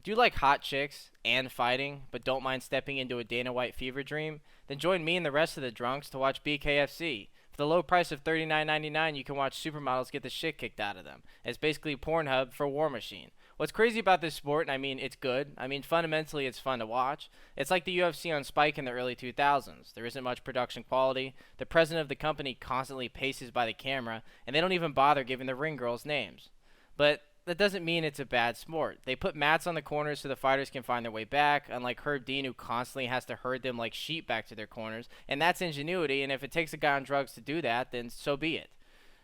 Do you like hot chicks and fighting, but don't mind stepping into a Dana White fever dream? Then join me and the rest of the drunks to watch Bkfc. For the low price of $39.99, you can watch supermodels get the shit kicked out of them. It's basically Pornhub for War Machine. What's crazy about this sport, and I mean it's good, I mean fundamentally it's fun to watch, it's like the UFC on Spike in the early 2000s. There isn't much production quality, the president of the company constantly paces by the camera, and they don't even bother giving the ring girls names. But that doesn't mean it's a bad sport. They put mats on the corners so the fighters can find their way back, unlike Herb Dean, who constantly has to herd them like sheep back to their corners, and that's ingenuity, and if it takes a guy on drugs to do that, then so be it.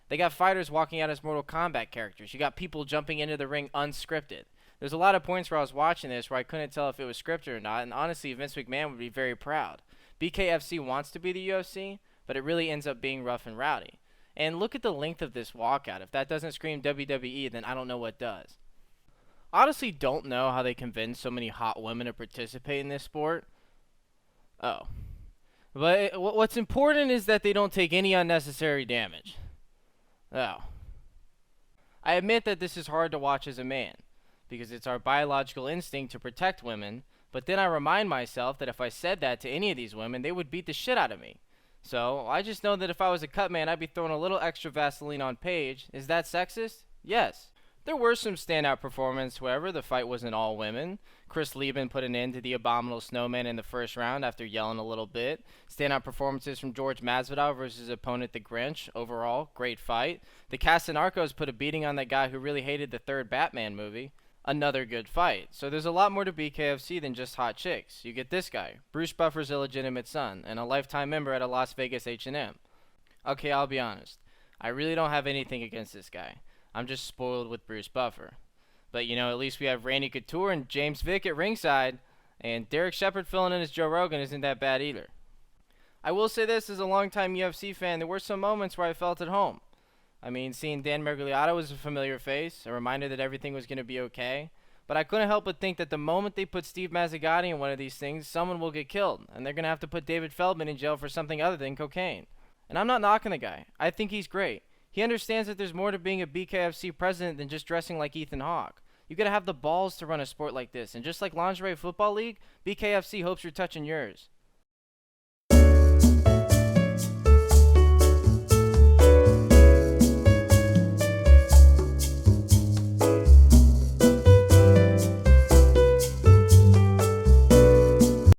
They got fighters walking out as Mortal Kombat characters. You got people jumping into the ring unscripted. There's a lot of points where I was watching this where I couldn't tell if it was scripted or not, and honestly, Vince McMahon would be very proud. BKFC wants to be the UFC, but it really ends up being rough and rowdy. And look at the length of this walkout. If that doesn't scream WWE, then I don't know what does. Honestly, don't know how they convince so many hot women to participate in this sport. Oh. But what's important is that they don't take any unnecessary damage. Oh. I admit that this is hard to watch as a man, because it's our biological instinct to protect women, but then I remind myself that if I said that to any of these women, they would beat the shit out of me. So, I just know that if I was a cut man, I'd be throwing a little extra Vaseline on Paige. Is that sexist? Yes. There were some standout performances, however. The fight wasn't all women. Chris Leben put an end to the abominable snowman in the first round after yelling a little bit. Standout performances from George Masvidal versus his opponent the Grinch. Overall, great fight. The Castanarcos put a beating on that guy who really hated the third Batman movie. Another good fight. So there's a lot more to BKFC than just hot chicks. You get this guy, Bruce Buffer's illegitimate son, and a lifetime member at a Las Vegas H&M. Okay, I'll be honest. I really don't have anything against this guy. I'm just spoiled with Bruce Buffer. But you know, at least we have Randy Couture and James Vick at ringside, and Derek Shepard filling in as Joe Rogan isn't that bad either. I will say this, as a longtime UFC fan, there were some moments where I felt at home. I mean, seeing Dan Mergliato was a familiar face, a reminder that everything was going to be okay. But I couldn't help but think that the moment they put Steve Mazzagatti in one of these things, someone will get killed, and they're going to have to put David Feldman in jail for something other than cocaine. And I'm not knocking the guy. I think he's great. He understands that there's more to being a BKFC president than just dressing like Ethan Hawke. You got to have the balls to run a sport like this, and just like Lingerie Football League, BKFC hopes you're touching yours.